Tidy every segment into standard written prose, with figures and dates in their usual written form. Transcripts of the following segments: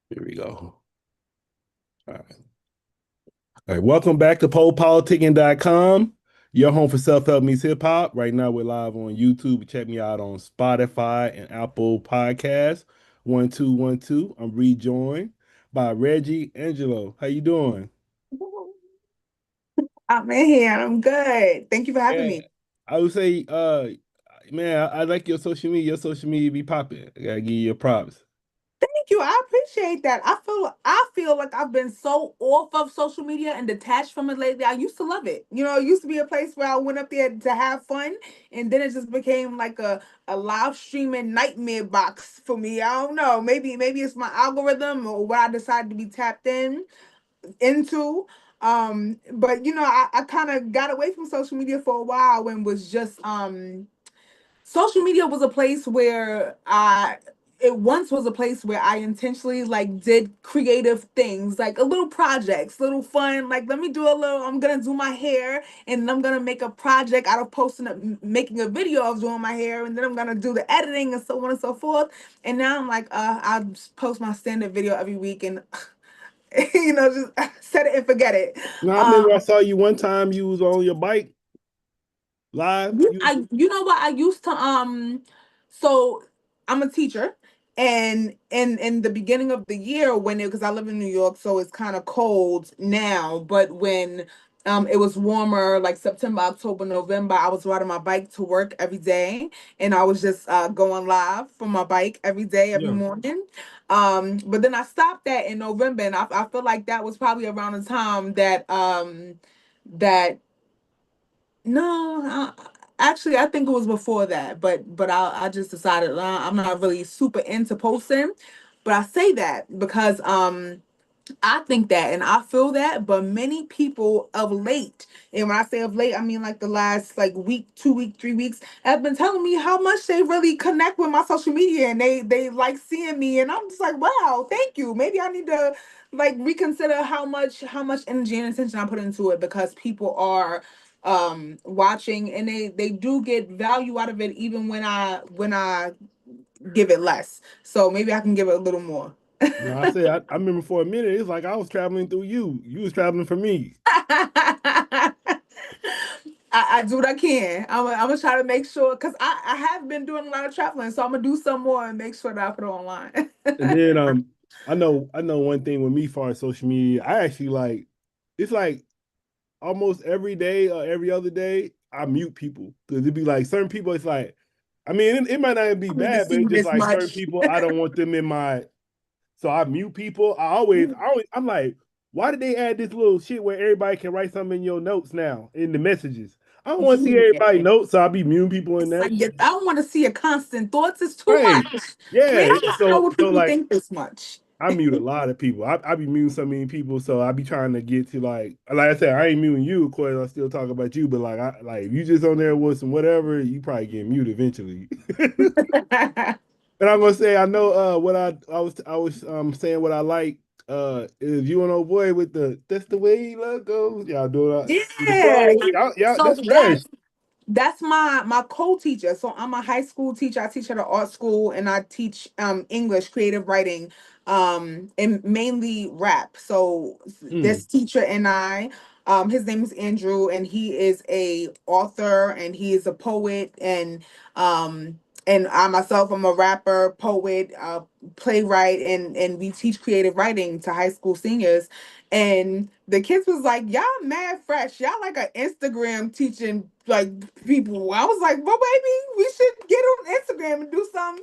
Here we go. All right. All right. Welcome back to PoPolitickin.com, your home for self-help meets hip hop. Right now, we're live on YouTube. Check me out on Spotify and Apple Podcasts. 1212. I'm rejoined by Regi Angelou. How you doing? I'm in here. I'm good. Thank you for having Yeah. me. I would say, man, I like your social media. Your social media be popping. I gotta give you your props. Thank you. I appreciate that. I feel like I've been so off of social media and detached from it lately. I used to love it. It used to be a place where I went up there to have fun, and then it just became like a live streaming nightmare box for me. I don't know. Maybe it's my algorithm or what I decided to be tapped into. But I kind of got away from social media for a while and was just social media was a place where it once was a place where I intentionally like did creative things, like a little projects, little fun, like let me do a little, I'm gonna do my hair and I'm gonna make a project out of making a video of doing my hair, and then I'm gonna do the editing and so on and so forth. And now I'm like, I'll just post my standard video every week and just set it and forget it. No, I remember I Um, saw you one time. You was on your bike live. you know what I used to so I'm a teacher, and in the beginning of the year when it because I live in New York, so it's kind of cold now, but when it was warmer like September, October, November, I was riding my bike to work every day, and I was just going live from my bike every day, every Yeah. morning. But then I stopped that in November, and I feel like that was probably around the time that no, actually, I think it was before that, but I just decided I'm not really super into posting. But I say that because I think that and I feel that, but many people of late, and when I say of late, I mean like the last like week, 2 week, 3 weeks, have been telling me how much they really connect with my social media and they like seeing me, and I'm just like, wow, thank you. Maybe I need to like reconsider how much energy and attention I put into it, because people are watching and they do get value out of it even when I give it less. So maybe I can give it a little more. No, I said I remember for a minute it's like I was traveling through you. You was traveling for me. I do what I can. I'm gonna try to make sure because I have been doing a lot of traveling, so I'm gonna do some more and make sure that I put it online. And then I know one thing with me far as social media, I actually like it's like almost every day or every other day I mute people because it'd be like certain people. It's like I mean it might not even be I don't need to bad, but see it's you just this like certain much. people I don't want them in my. So I mute people. I'm like, why did they add this little shit where everybody can write something in your notes now in the messages? I don't want to see everybody Yeah. notes, so I'll be muting people in It's that. like, I don't want to see your constant thoughts. It's too Right. much. Man, Yeah. I don't know So what so people like think this much. I mute a lot of people. I be muting so many people, so I be trying to get to like I said, I ain't muting you, of course. I still talk about you, but if you just on there with some whatever, you probably get muted eventually. And I'm gonna say I know what I was saying what I like is you and old boy with the that's the way love goes. Y'all doing with the Yeah. flow. Y'all So that's fresh. that's my co-teacher. So I'm a high school teacher. I teach at an art school, and I teach English creative writing, and mainly rap. So Mm. this teacher and I, his name is Andrew, and he is a author and he is a poet, and I myself, I'm a rapper, poet, playwright, and we teach creative writing to high school seniors. And the kids was like, y'all mad fresh. Y'all like an Instagram teaching like people. I was like, well, baby, we should get on Instagram and do some,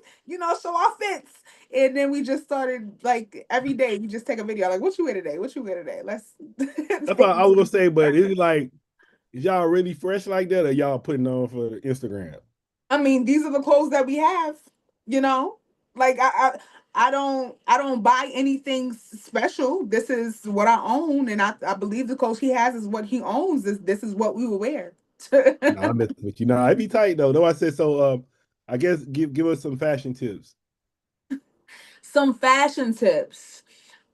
show our fits. And then we just started like every day we just take a video like, what you wear today? What you wear today? Let's That's what take I was gonna say, but it's like is y'all really fresh like that or y'all putting on for Instagram? I mean, these are the clothes that we have, you know? Like I don't buy anything special. This is what I own, and I believe the clothes he has is what he owns. This is what we will wear. No, I'm messing with you. No, it'd be tight though. Though I said so I guess give us some fashion tips. Some fashion tips.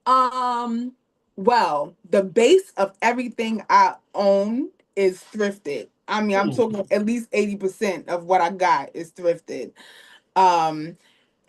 Um, well, the base of everything I own is thrifted. I mean, I'm Mm. talking at least 80% of what I got is thrifted. Um,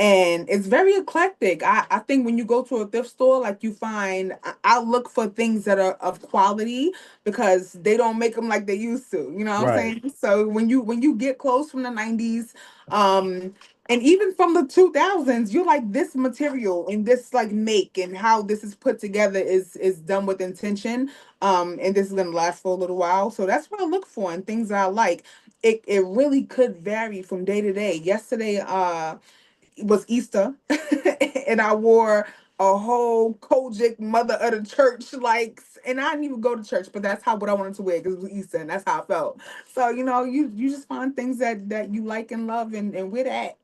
and it's very eclectic. I think when you go to a thrift store, like you find, I look for things that are of quality because they don't make them like they used to. You know what I'm Right. saying? So when you get clothes from the 90s, and even from the 2000s, you're like, this material and this like make and how this is put together is done with intention. And this is gonna last for a little while. So that's what I look for and things that I like. It really could vary from day to day. Yesterday, it was Easter, and I wore a whole Kojic mother of the church, like, and I didn't even go to church, but that's how what I wanted to wear because it was Easter, and that's how I felt. So you just find things that you like and love, and wear that.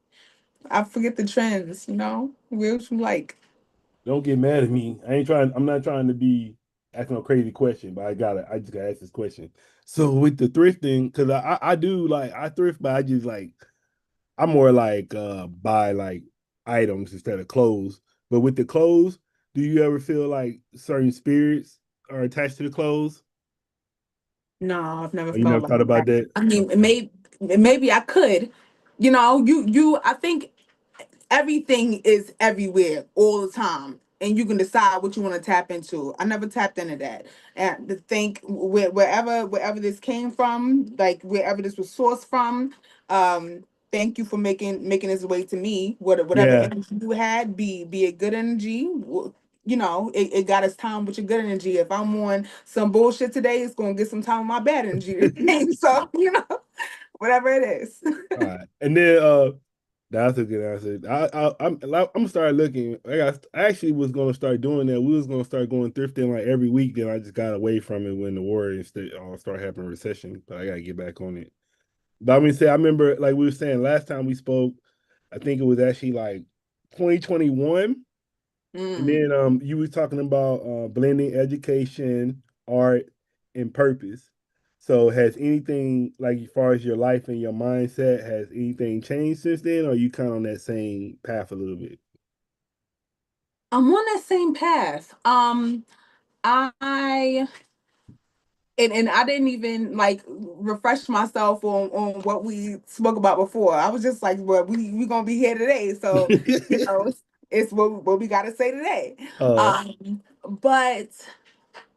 I forget the trends, wear what you like. Don't get mad at me. I ain't trying. I'm not trying to be asking a crazy question, but I just gotta ask this question. So with the thrifting, because I do like I thrift, but I just like I'm more like buy like items instead of clothes. But with the clothes, do you ever feel like certain spirits are attached to the clothes? No, I've never Or you felt never thought like about that. that? I mean, Okay. maybe I could. I think everything is everywhere all the time, and you can decide what you want to tap into. I never tapped into that, and to think wherever this came from, like wherever this was sourced from. Thank you for making its way to me. Whatever Yeah. energy you had, be a good energy. It got its time with your good energy. If I'm on some bullshit today, it's gonna get some time with my bad energy today. So whatever it is. All right. And then that's a good answer. I'm gonna start looking. I actually was gonna start doing that. We was gonna start going thrifting like every week. Then I just got away from it when the war instead all started happening recession. But I gotta get back on it. But I mean, say I remember like we were saying last time we spoke. I think it was actually like 2021. And Mm. then you were talking about blending education, art, and purpose. So has anything like as far as your life and your mindset, has anything changed since then, or are you kind of on that same path a little bit? I'm on that same path. I and I didn't even like refresh myself on what we spoke about before. I was just like, well, we gonna be here today, so it's what we gotta say today. uh But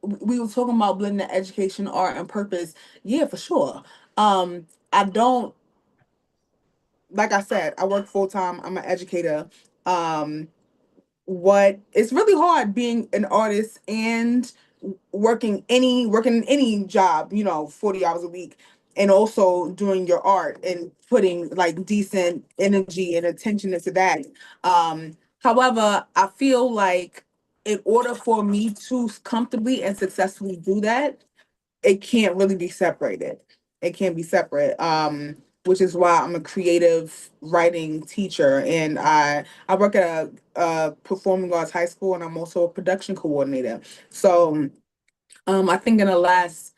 we were talking about blending education, art, and purpose. Yeah, for sure. I don't like I said, I work full time. I'm an educator. Um, what it's really hard being an artist and working in any job, 40 hours a week, and also doing your art and putting like decent energy and attention into that. However, I feel like in order for me to comfortably and successfully do that, it can't really be separated. It can't be separate. Which is why I'm a creative writing teacher, and I work at a performing arts high school, and I'm also a production coordinator. So, I think in the last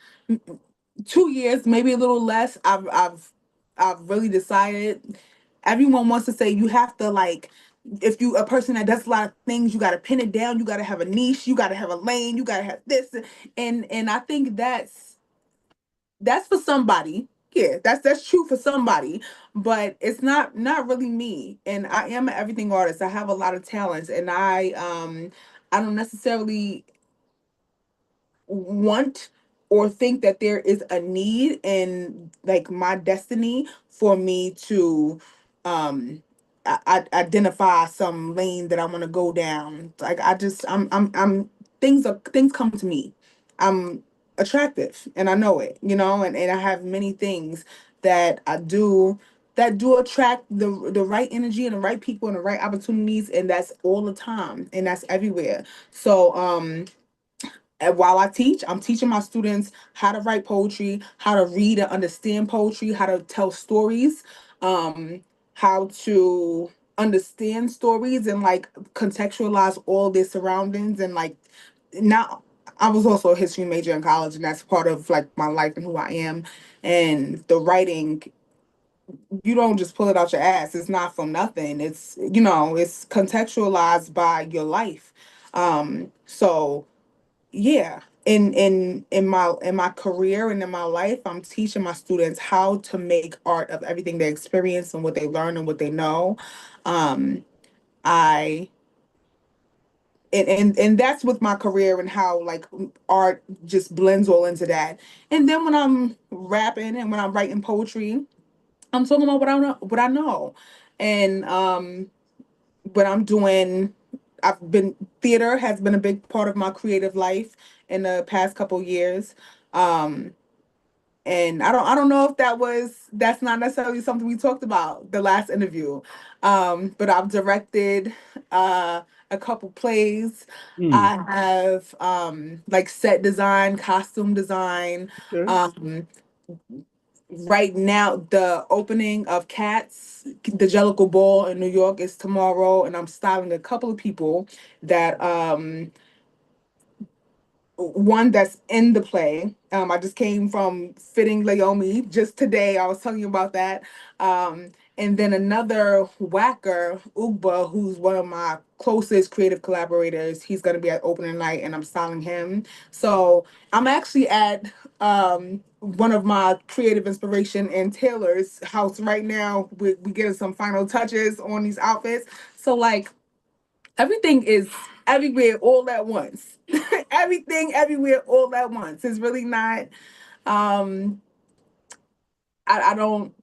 2 years, maybe a little less, I've really decided. Everyone wants to say you have to like, if you a person that does a lot of things, you got to pin it down. You got to have a niche. You got to have a lane. You got to have this, and I think that's for somebody. Yeah, that's true for somebody, but it's not really me. And I am an everything artist. I have a lot of talents, and I don't necessarily want or think that there is a need in like my destiny for me to um identify some lane that I want to go down. Like I'm things come to me. I'm attractive and I know it, and I have many things that I do that do attract the right energy and the right people and the right opportunities, and that's all the time and that's everywhere. So and while I teach, I'm teaching my students how to write poetry, how to read and understand poetry, how to tell stories, um, how to understand stories and like contextualize all their surroundings. And like now I was also a history major in college, and that's part of like my life and who I am. And the writing, you don't just pull it out your ass. It's not from nothing. It's contextualized by your life. So yeah, in my career and in my life, I'm teaching my students how to make art of everything they experience and what they learn and what they know. I and that's with my career and how like art just blends all into that. And then when I'm rapping and when I'm writing poetry, I'm talking about what I know. And but I'm doing I've been theater has been a big part of my creative life in the past couple years. Um and I don't know if that's not necessarily something we talked about the last interview. But I've directed a couple plays. Mm. I have like set design, costume design. Okay. Um right now the opening of Cats, the Jellicle Ball in New York is tomorrow, and I'm styling a couple of people that one that's in the play. I just came from fitting Laomi just today. I was telling you about that. And then another whacker, Ugba, who's one of my closest creative collaborators. He's going to be at opening night, and I'm styling him. So I'm actually at one of my creative inspiration and Taylor's house right now. We getting some final touches on these outfits. So like everything is everywhere all at once. Everything everywhere all at once. It's really not um I don't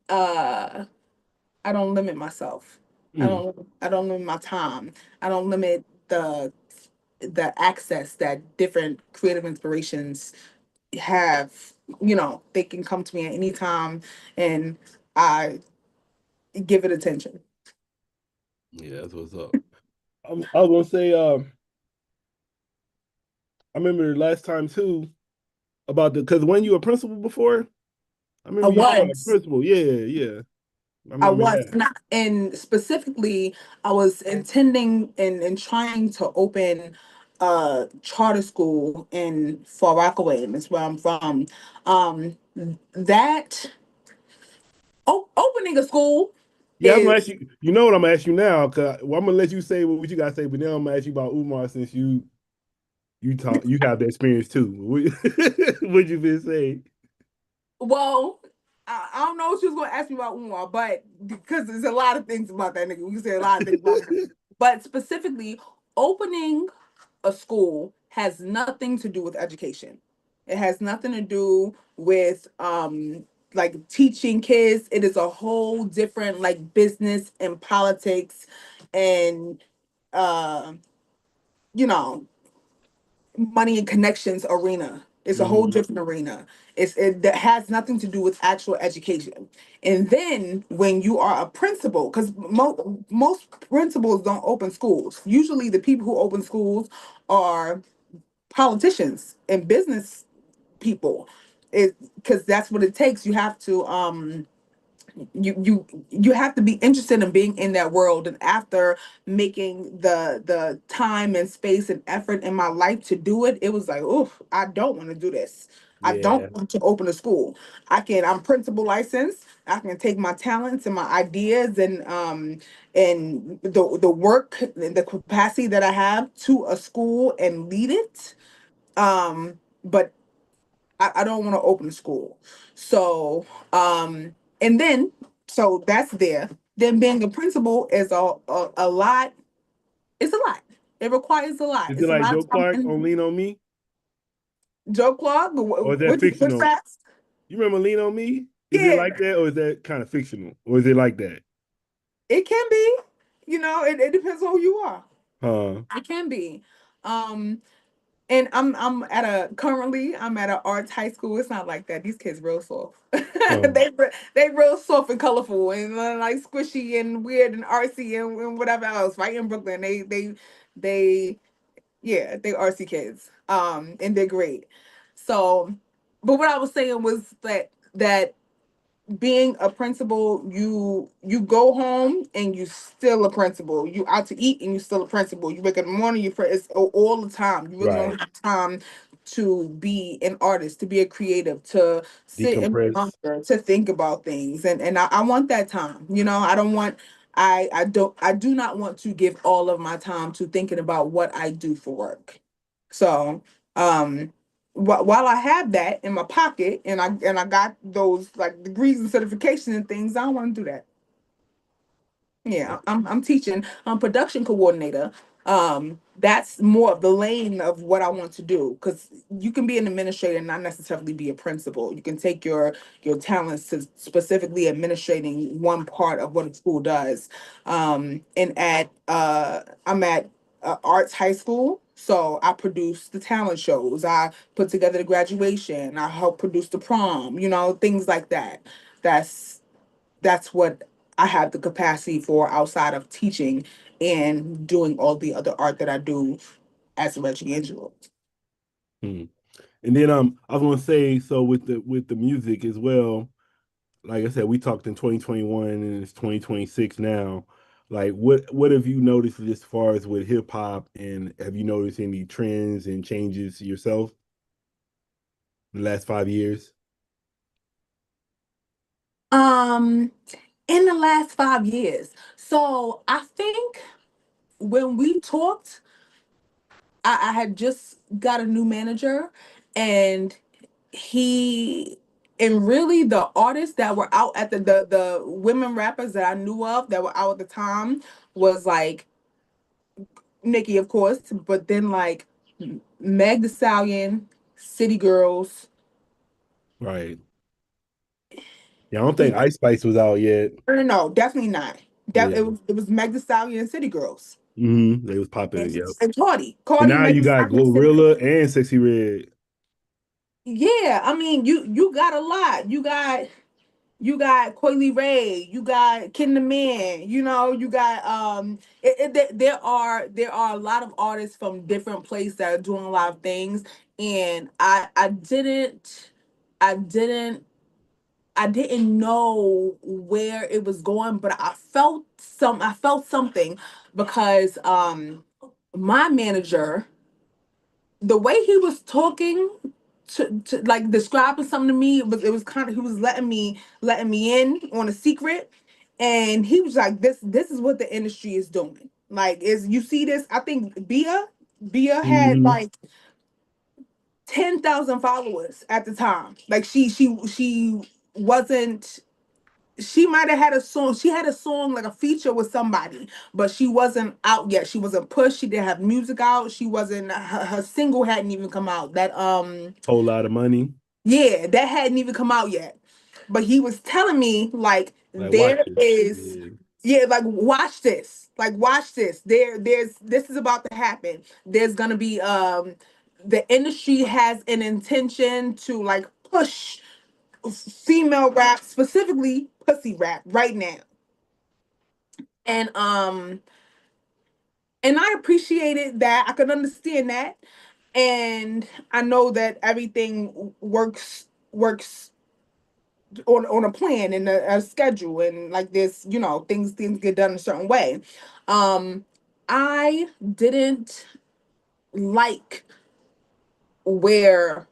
I don't limit myself. Mm. I don't limit my time. I don't limit the access that different creative inspirations have. You know, they can come to me at any time and I give it attention. Yeah, that's what's up. I was gonna say, I remember the last time too about the because when you were principal before, I I remember you talking about was. principal. Yeah, yeah, I I remember was that. not, and specifically, I was intending and trying to open a charter school in Far Rockaway, and that's where I'm from. That opening a school Yeah, I'm gonna ask is you. You know what I'm gonna ask you now? Cause well, I'm gonna let you say what you gotta say, but then I'm gonna ask you about Umar since you have that experience too. What you been saying? well. I don't know what she was going to ask me about Umar, but because there's a lot of things about that nigga, we can say a lot of things about him. But specifically, opening a school has nothing to do with education. It has nothing to do with like teaching kids. It is a whole different like business and politics and uh you know money and connections arena. It's a whole Hmm. different arena. It that has nothing to do with actual education. And then when you are a principal, because most principals don't open schools. Usually, the people who open schools are politicians and business people. It because that's what it takes. You have to be interested in being in that world, and after making the time and space and effort in my life to do it, it was like, oh, I don't want to do this. I Yeah, don't want to open a school. I'm principal licensed. I can take my talents and my ideas and the work and the capacity that I have to a school and lead it. But I don't want to open a school. So, and then, so that's there. Then being a principal is a lot. It's a lot. It requires a lot. is it It's a like lot Joe of time. Clark on And Lean on Me, Joe Clark, or is that what's fictional? fast? You remember Lean on Me? Is it Yeah, like that, or is that kind of fictional, or is it like that? it can be. It depends on who you are. Huh? It can be. Um, And I'm at a arts high school. It's not like that. These kids real soft. Huh? They real soft and colorful and like squishy and weird and artsy and whatever else. Right in Brooklyn, they yeah, they artsy kids. And they're great. So, but what I was saying was that being a principal, you go home and you still a principal. You out to eat and you still a principal. You wake up in the morning, it's all the time. You really don't Right. have time to be an artist, to be a creative, to sit and Decompress. ponder, to think about things. And I want that time. I don't want I do not want to give all of my time to thinking about what I do for work. So um while I have that in my pocket and I got those like degrees and certification and things, I don't want to do that. Yeah, I'm teaching. I'm production coordinator. That's more of the lane of what I want to do, because you can be an administrator and not necessarily be a principal. You can take your talents to specifically administrating one part of what a school does. And at I'm at arts high school, so I produce the talent shows. I put together the graduation. I help produce the prom. Things like that. That's that's what I have the capacity for outside of teaching and doing all the other art that I do as a Regi Angelou. Hmm. And then I was gonna say, so with the music as well, like I said, we talked in 2021 and it's 2026 now. Like what have you noticed as far as with hip hop, and have you noticed any trends and changes yourself in the last 5 years? Um, in the last 5 years. So I think when we talked, I had just got a new manager, and he and really the artists that were out at the women rappers that I knew of that were out at the time was like Nicki, of course, but then like Meg the Stallion, City Girls. Right. Yeah, I don't think Ice Spice was out yet. No, definitely not. Yeah. It was Meg the Stallion and City Girls. They was popping. Yep. And Cardi. And Cardi, now Meg you the got Stallion, City Girls. Glorilla and Sexy Red. Yeah, I mean you got a lot. You got Coily Ray, you got Ken the Man, you got there are a lot of artists from different places that are doing a lot of things, and I didn't I didn't know where it was going, but I felt something because my manager, the way he was talking to like describing something to me, it was kind of, he was letting me in on a secret, and he was like, this is what the industry is doing. Like, is you see this? I think Bia had Hmm. like 10,000 followers at the time. Like she wasn't, she might have had a song. She had a song, like a feature with somebody, but she wasn't out yet. She wasn't pushed. She didn't have music out. She wasn't, her single hadn't even come out. Whole lot of money. Yeah, that hadn't even come out yet. But he was telling me like Like watch there this. is, Yeah. yeah, like watch this. Like watch this. This is about to happen. There's gonna be the industry has an intention to like push female rap, specifically pussy rap right now. And I appreciated that. I could understand that. And I know that everything works on a plan and a schedule, and like this, things get done a certain way. I didn't like where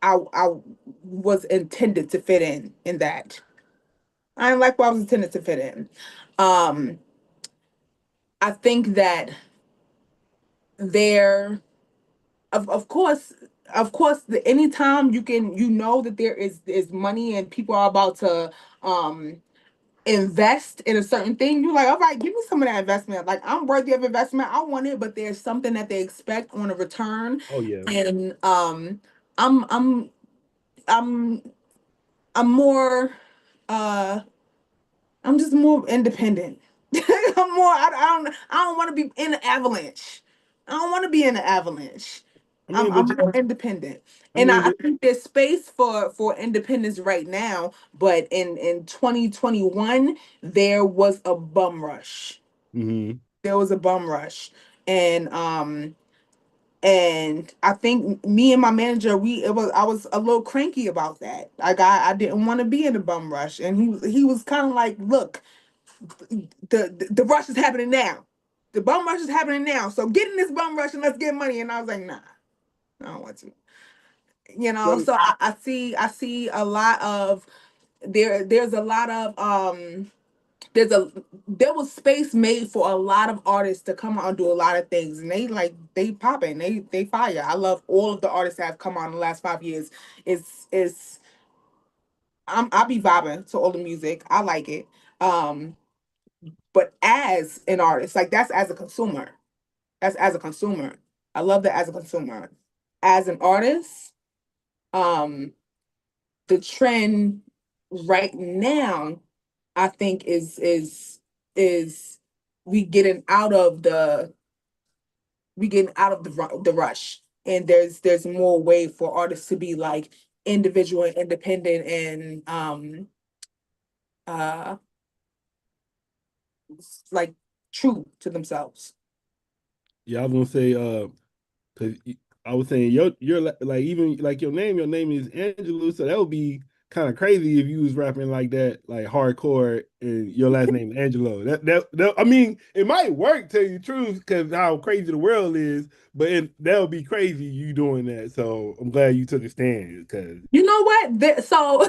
I was intended to fit in that. I didn't like where I was intended to fit in. Um, I think that there, of course, anytime you know that there is money and people are about to um invest in a certain thing, you're like, all right, give me some of that investment. Like, I'm worthy of investment. I want it, but there's something that they expect on a return. Oh yeah. And I'm I'm I'm I'm more uh I'm just more independent. I'm more I don't want to be in an avalanche. I don't want to be in an avalanche. I I'm mean, but I'm more independent. I And mean, I think there's space for independence right now, but in 2021 there was a bum rush. mm-hmm. There was a bum rush. And I think me and my manager, I was a little cranky about that. Like, I didn't want to be in a bum rush, and he was kind of like, look, the rush is happening now. The bum rush is happening now. So get in this bum rush and let's get money. And I was like, nah, I don't want to. So So I see a lot of there's a lot of there's a there was space made for a lot of artists to come out and do a lot of things, and they popping, they fire. I love all of the artists that have come out in the last 5 years. It's I'll be vibing to all the music. I like it. Um but as an artist, like that's as a consumer. That's as a consumer. I love that as a consumer. As an artist, um, the trend right now, I think is we getting out of the the rush, and there's more way for artists to be like individual and independent and uh like true to themselves. Yeah, I was gonna say, cause I was saying like even like your name is Angelou, so that would be kind of crazy if you was rapping like that, like hardcore, and your last name is Angelo. That I mean, it might work, tell you the truth, because how crazy the world is, but that would be crazy you doing that. So I'm glad you took a stand, because You know what? So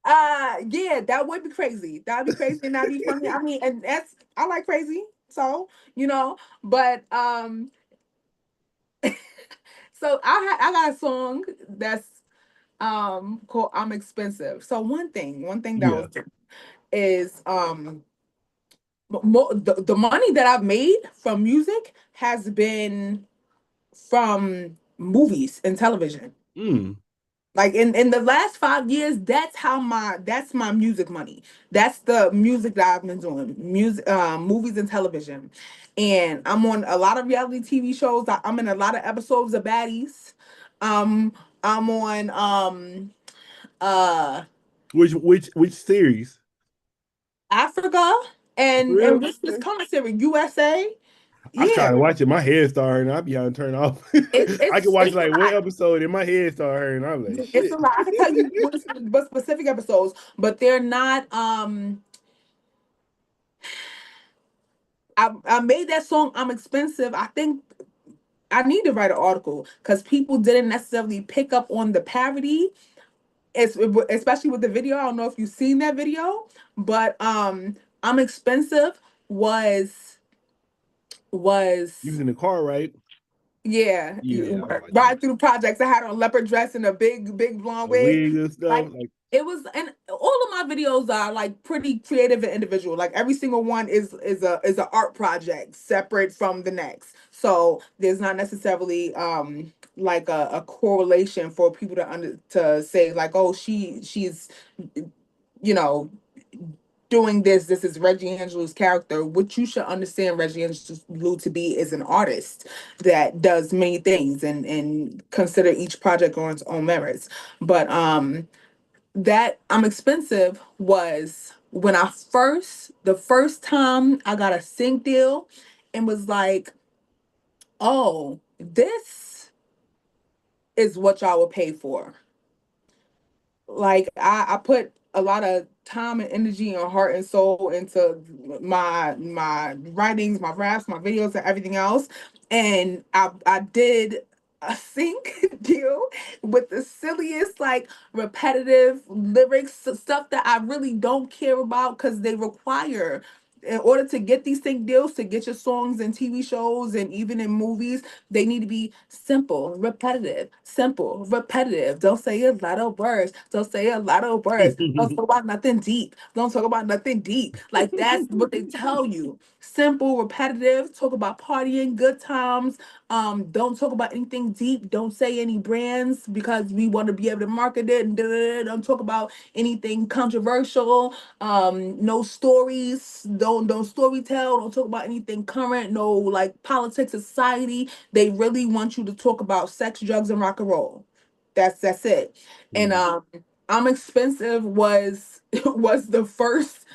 yeah, that would be crazy. That'd be crazy and that'd be funny. I mean, and that's I like crazy, so but so I got a song that's called I'm Expensive. So one thing that I yeah. was doing is the money that I've made from music has been from movies and television. Mm. Like in the last 5 years, that's my music money. That's the music that I've been doing. Music, movies and television. And I'm on a lot of reality TV shows. I'm in a lot of episodes of Baddies. Um, I'm on uh Which series? Africa For and real? this commentary USA. I Yeah, started watching, my head started hurting. I'll be having to turn off. I could watch it's a like one lot. episode and my head started hurting. I'm like, It's a shit. lot. I can tell you what specific episodes, but they're not. I made that song. I'm Expensive. I think I need to write an article because people didn't necessarily pick up on the parody. Especially with the video. I don't know if you've seen that video, but I'm Expensive You was was in the car, right? yeah, Yeah, I was watching ride through the projects. I had on a leopard dress and a big blonde the wig. wig and stuff. Like Like, it was, and all of my videos are like pretty creative and individual. Like every single one is a art project separate from the next. So there's not necessarily like a correlation for people to say like, oh, she's you know doing this. This is Reggie Angelou's character. What you should understand Reggie Angelou to be is an artist that does many things and consider each project on its own merits. But that I'm Expensive was when the first time I got a sync deal and was like, oh, this is what y'all would pay for. Like I put a lot of time and energy and heart and soul into my writings, my raps, my videos, and everything else. And I did a sync deal with the silliest, like repetitive lyrics, stuff that I really don't care about because they require in order to get these sync deals, to get your songs in TV shows and even in movies, they need to be simple, repetitive, simple, repetitive. Don't say a lot of words. Don't say a lot of words. Don't talk about nothing deep. Don't talk about nothing deep. Like that's what they tell you. Simple, repetitive. Talk about partying, good times. Don't talk about anything deep. Don't say any brands because we want to be able to market it. Don't talk about anything controversial. No stories. Don't story tell. Don't talk about anything current. No like politics, society. They really want you to talk about sex, drugs, and rock and roll. That's it. And mm. I'm Expensive was was the first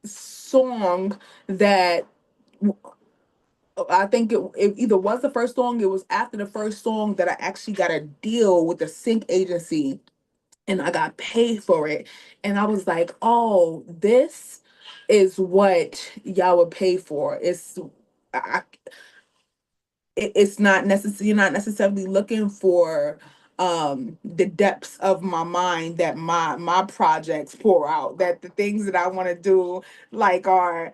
song that I think it either was the first song, it was after the first song that I actually got a deal with the sync agency and I got paid for it. And I was like, oh, this is what y'all would pay for. I, it's not necessarily, you're not necessarily looking for the depths of my mind that my projects pour out, that the things that I want to do like are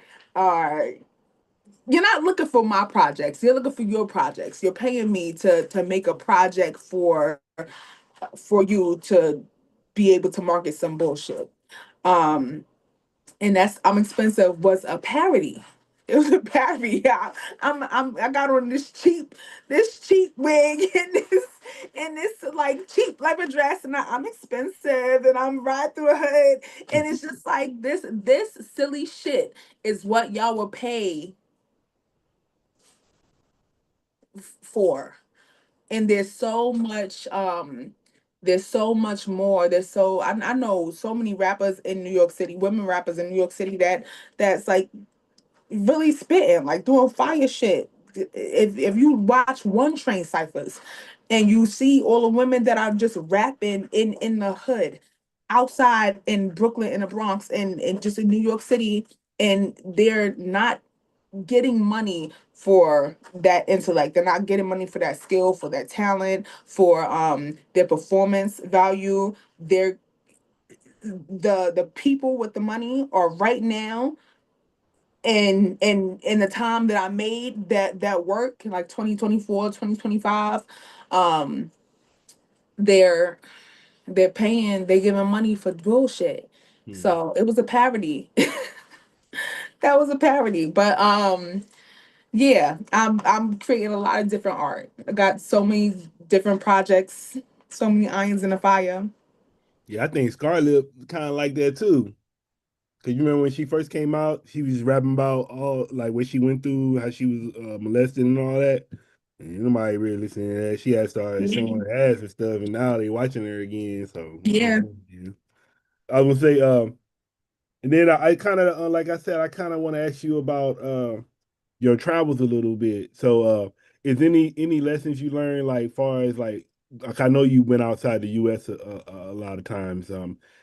you're not looking for my projects, you're looking for your projects. You're paying me to make a project for you to be able to market some bullshit. um and that's I'm expensive was a parody. It was a parody. I got on this cheap wig and this like cheap leather dress, and I'm expensive, and I'm right through a hood, and it's just like this silly shit is what y'all will pay for. And there's so much more. I know so many rappers in New York City, women rappers in New York City that's like really spitting, like doing fire shit. If you watch One Train ciphers and you see all the women that are just rapping in the hood, outside in Brooklyn, in the Bronx, and just in New York City, and they're not getting money for that intellect. They're not getting money for that skill, for that talent, for their performance value. They're the people with the money are right now, and in the time that I made that work, like 2024, 2025, um they're they're giving money for bullshit. Hmm. So it was a parody. That was a parody. But yeah, I'm creating a lot of different art. I got so many different projects, so many irons in the fire. Yeah, I think Scarlett kind of like that too. Cause you remember when she first came out, she was rapping about all like what she went through, how she was molested and all that. And nobody really listening to that. She had started showing her ass and stuff, and now they watching her again. So Yeah. yeah. I would say, and then I kind of like I said, I kind of want to ask you about your travels a little bit. So, is any lessons you learned like far as like I know you went outside the U.S. a lot of times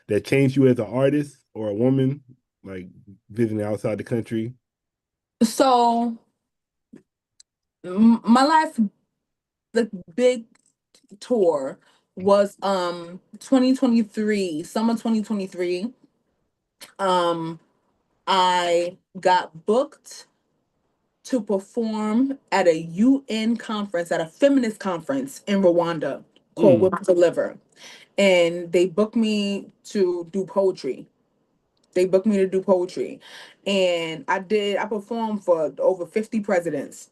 that changed you as an artist or a woman, like visiting outside the country? So my last the big tour was 2023, summer 2023. Um I got booked to perform at a UN conference, at a feminist conference in Rwanda called Mm, Women Deliver. And they booked me to do poetry. They booked me to do poetry. And I performed for over 50 presidents.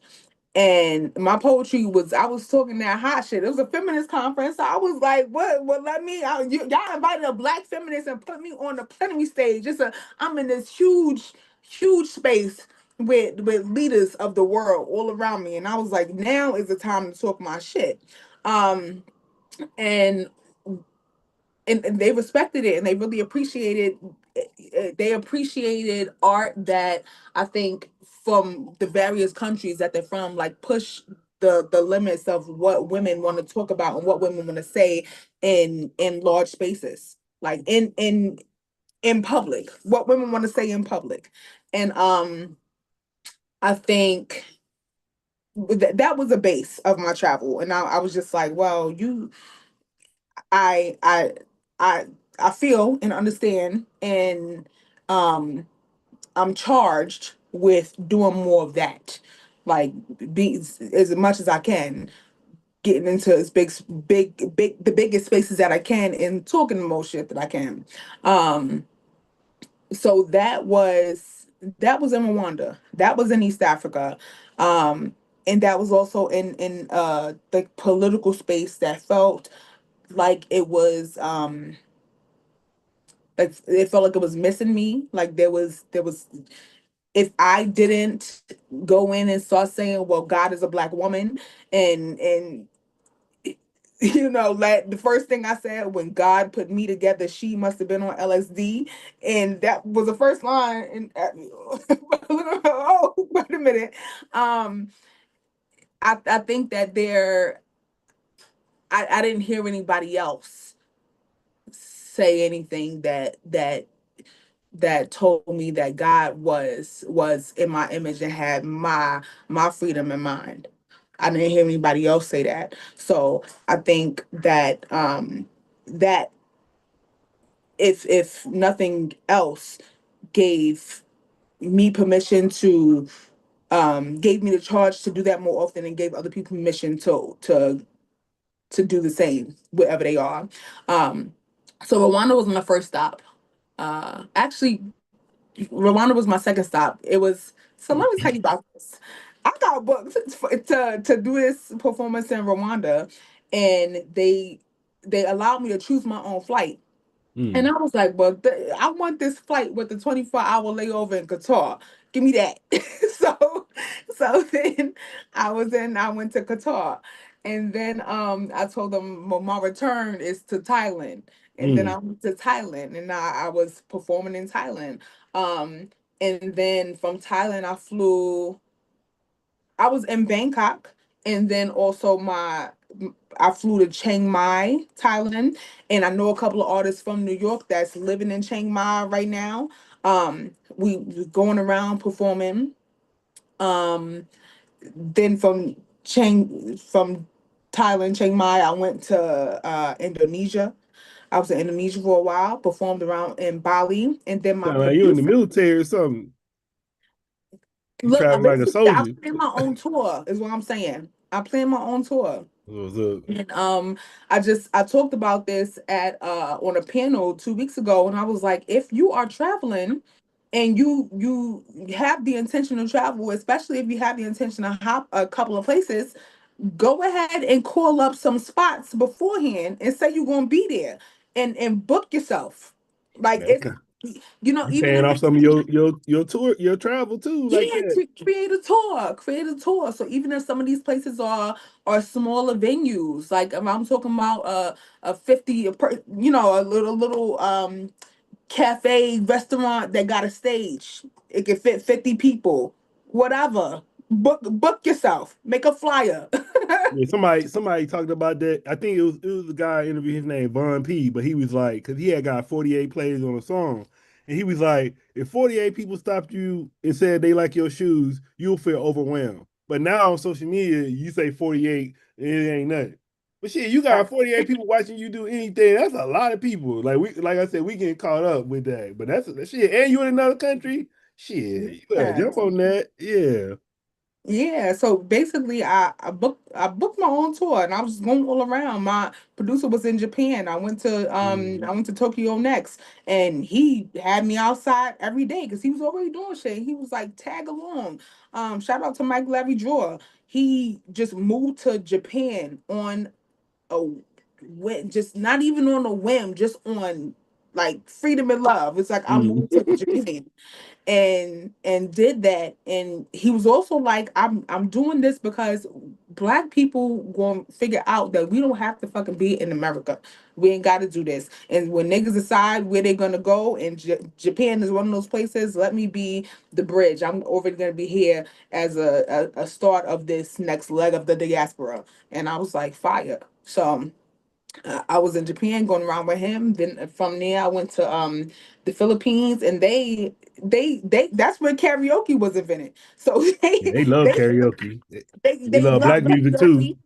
And my poetry I was talking that hot shit. It was a feminist conference. So I was like, what, let me out. Y'all invited a black feminist and put me on the plenary stage. I'm in this huge space with leaders of the world all around me. And I was like, now is the time to talk my shit. Um, and and they respected it, and they really appreciated art that I think from the various countries that they're from, like push the limits of what women want to talk about and what women want to say in large spaces, like in public, what women want to say in public. And I think that was a base of my travel. And I was just like, well, I I I I feel and understand, and um I'm charged with doing more of that. Like, be as much as I can, getting into as big the biggest spaces that I can, and talking the most shit that I can. Um so that was in Rwanda. That was in East Africa. And that was also in the political space that felt like it felt like it was missing me. Like there was if I didn't go in and start saying, well, God is a black woman, and like the first thing I said when God put me together, she must have been on LSD. And that was the first line. And oh, wait a minute. Um, I think that I didn't hear anybody else say anything that told me that God was in my image and had my freedom in mind. I didn't hear anybody else say that. So I think that that if nothing else gave me permission to gave me the charge to do that more often, and gave other people permission to do the same wherever they are. So Rwanda was my first stop. Actually, Rwanda was my second stop. It was so. Let me tell you about this. I got booked to do this performance in Rwanda, and they allowed me to choose my own flight. And Mm, I was like, well, I want this flight with the 24-hour layover in Qatar. Give me that. so so then I went to Qatar. And then I told them, well, my return is to Thailand. And then I mm. went to Thailand, and I was performing in Thailand. Um and then from Thailand I was in Bangkok, and then also I flew to Chiang Mai, Thailand, and I know a couple of artists from New York that's living in Chiang Mai right now. We was going around performing. Um, then from Thailand, Chiang Mai, I went to Indonesia. I was in Indonesia for a while, performed around in Bali, and then my Sound like you in the producer. military or something. You Look, travel like a basically, I soldier. plan my own tour, is what I'm saying. I plan my own tour. What's up? And I talked about this at on a panel 2 weeks ago, and I was like, if you are traveling and you have the intention to travel, especially if you have the intention to hop a couple of places, go ahead and call up some spots beforehand and say you're gonna be there and book yourself. Like Man, it's okay. You even paying if off it's some of your tour, your travel too, like yeah, that. to create a tour, create a tour. So even if some of these places are smaller venues, like if I'm talking about a 50 a little cafe restaurant that got a stage, it can fit 50 people, whatever. Book yourself, make a flyer. Yeah, somebody talked about that. I think it was the guy interviewed his name Von P, but he was like, because he had got 48 plays on a song, and he was like, if 48 people stopped you and said they like your shoes, you'll feel overwhelmed. But now on social media, you say 48, and it ain't nothing. But shit, you got 48 people watching you do anything. That's a lot of people. Like I said, we getting caught up with that. But that's shit. And you in another country, shit, you better Yeah. jump on that. Yeah. Yeah, so basically, I booked my own tour, and I was going all around. My producer was in Japan. Mm. I went to Tokyo next, and he had me outside every day because he was already doing shit. He was like, tag along. Shout out to Mike Larry Draw. He just moved to Japan on a whim, just not even on a whim, just on like freedom and love. It's like I Mm. moved to Japan and did that, and he was also like, I'm doing this because black people going to figure out that we don't have to fucking be in America. We ain't got to do this, and when niggas decide where they're gonna go, and Japan is one of those places, let me be the bridge. I'm already gonna be here as a start of this next leg of the diaspora. And I was like, fire. So I was in Japan going around with him. Then from there, I went to the Philippines, and they that's where karaoke was invented. So Yeah, they love they karaoke. They they love love black music too. karaoke,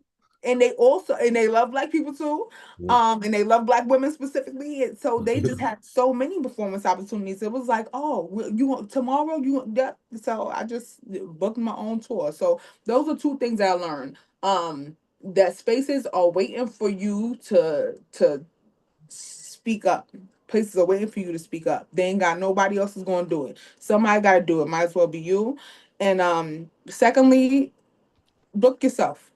and they love black people too, and they love black women specifically. And so they just had so many performance opportunities. It was like, oh, you want tomorrow? You want that? So I just booked my own tour. So those are two things I learned. That spaces are waiting for you to speak up. Places are waiting for you to speak up. They ain't got nobody else is gonna do it. Somebody gotta do it. Might as well be you. And secondly, book yourself.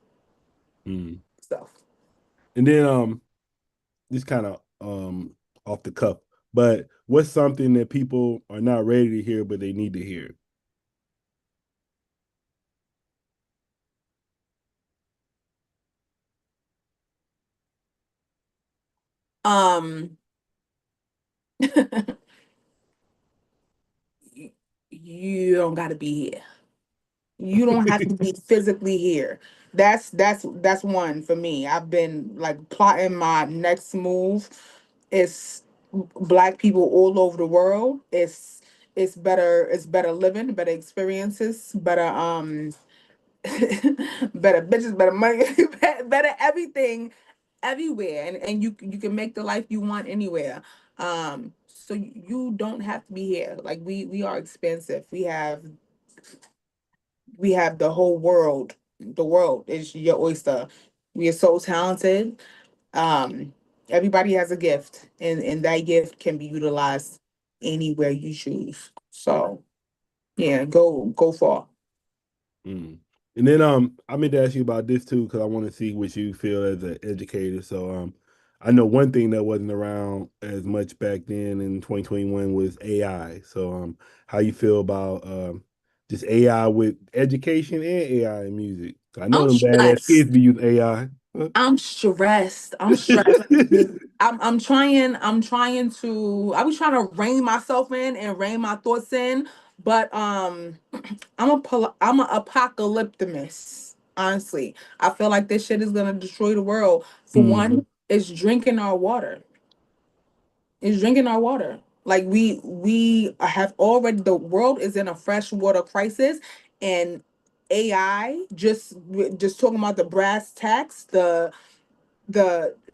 Mm. Self. And then this kind of off the cuff, but what's something that people are not ready to hear but they need to hear? Um you don't gotta be here. You don't have to be physically here. That's one for me. I've been like plotting my next move. It's black people all over the world. It's better living, better experiences, better better bitches, better money, better everything everywhere. And you can make the life you want anywhere. So you don't have to be here. Like we are expensive. We have the whole world. The world is your oyster. We are so talented. Um, Everybody has a gift, and that gift can be utilized anywhere you choose. So yeah, go far. Mm. And then I meant to ask you about this too because I want to see what you feel as an educator. So I know one thing that wasn't around as much back then in 2021 was AI. So how you feel about just AI with education and AI in music? I know I'm them badass kids stressed. be using AI. I'm stressed. I'm stressed. I'm trying to I was trying to rein myself in and rein my thoughts in, but I'm a apocalyptimist. Honestly, I feel like this shit is gonna destroy the world. For Mhm. one, it's drinking our water. It's drinking our water. Like we have already, the world is in a fresh water crisis, and AI just talking about the brass tacks, the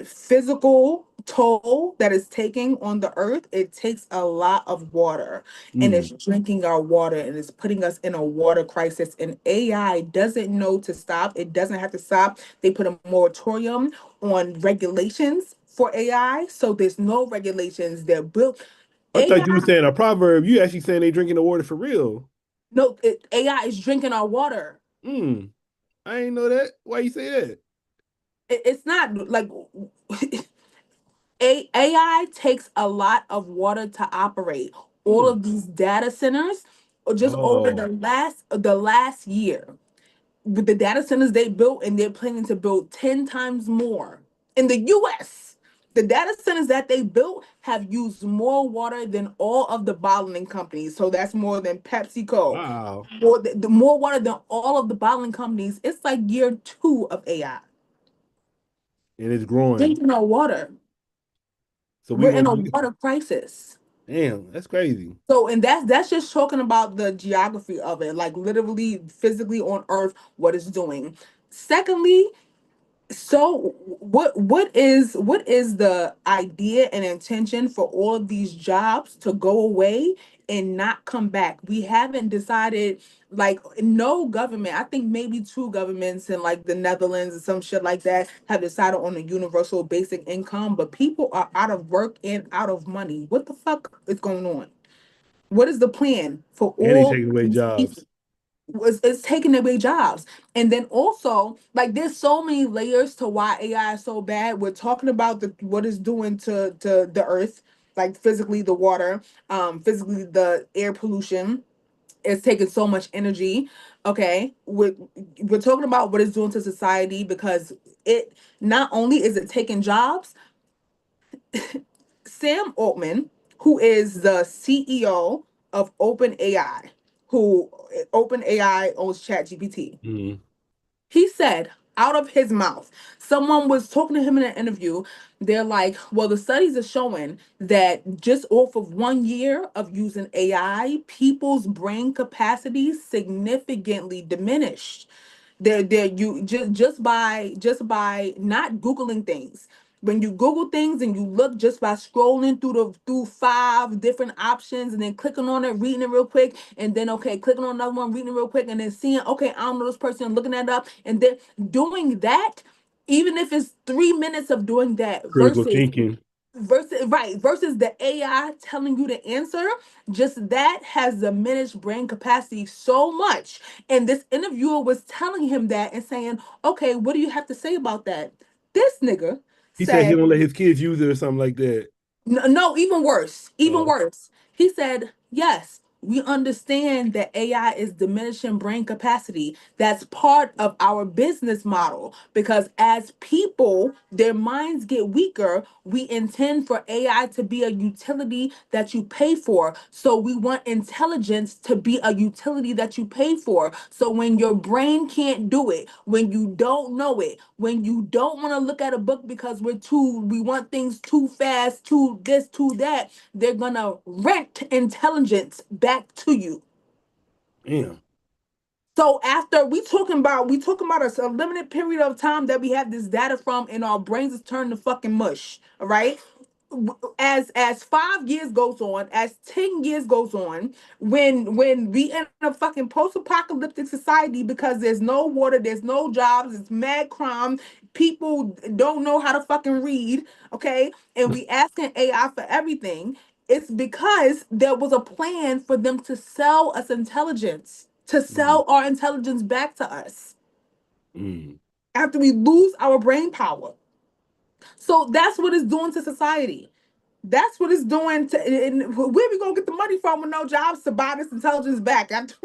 physical toll that is taking on the earth. It takes a lot of water, and it's Mm. drinking our water, and it's putting us in a water crisis, and AI doesn't know to stop. It doesn't have to stop. They put a moratorium on regulations for AI, so there's no regulations. They're built. I thought you were AI, saying a proverb. You actually saying they drinking the water for real. no, AI is drinking our water. Mm. I ain't know that. Why you say that? It's not like AI takes a lot of water to operate. All Mm. of these data centers, just over Oh. the last year, with the data centers they built, and they're planning to build 10 times more in the US. The data centers that they built have used more water than all of the bottling companies. So that's more than PepsiCo, Wow. more more water than all of the bottling companies. It's like year two of AI. And it's growing. Drinking our water. So we We're in gonna a be water crisis. damn, that's crazy. So, and that's just talking about the geography of it, like literally physically on Earth, what it's doing. Secondly, so what is the idea and intention for all of these jobs to go away and not come back? We haven't decided, like no government, I think maybe two governments in like the Netherlands and some shit like that have decided on a universal basic income, but people are out of work and out of money. What the fuck is going on? What is the plan for And they all taking away these people? jobs. It's taking away jobs. And then also, like there's so many layers to why AI is so bad. We're talking about the what it's doing to the earth, like physically the water, physically the air pollution. It's taking so much energy. Okay. We're talking about what it's doing to society, because it not only is it taking jobs. Sam Altman, who is the CEO of OpenAI, who OpenAI owns ChatGPT, Mm. he said out of his mouth, someone was talking to him in an interview. They're like, well, the studies are showing that just off of 1 year of using AI, people's brain capacity significantly diminished. They're you just by not googling things. When you google things and you look just by scrolling through five different options and then clicking on it, reading it real quick, and then okay, clicking on another one, reading it real quick, and then seeing, okay, I don't know this person, looking that up, and then doing that, even if it's 3 minutes of doing that Critical versus thinking. versus the AI telling you the answer, just that has diminished brain capacity so much. And this interviewer was telling him that and saying, okay, what do you have to say about that? This nigga He said he said, don't let his kids use it or something like that. no, no, even worse, even Oh. worse. He said, yes, we understand that AI is diminishing brain capacity. That's part of our business model, because as people, their minds get weaker. We intend for AI to be a utility that you pay for. So we want intelligence to be a utility that you pay for. So when your brain can't do it, when you don't know it, when you don't want to look at a book because we want things too fast, too this, too that, they're gonna rent intelligence back to you. Damn. So after we talking about a limited period of time that we have this data from, and our brains is turning to fucking mush. All right. As 5 years goes on, as 10 years goes on, when we in a fucking post-apocalyptic society, because there's no water, there's no jobs, it's mad crime, people don't know how to fucking read, okay, and we asking AI for everything. It's because there was a plan for them to sell us intelligence, to Mm, sell our intelligence back to us mm. after we lose our brain power. So that's what it's doing to society. That's what it's doing to, and where we gonna get the money from with no jobs to buy this intelligence back? After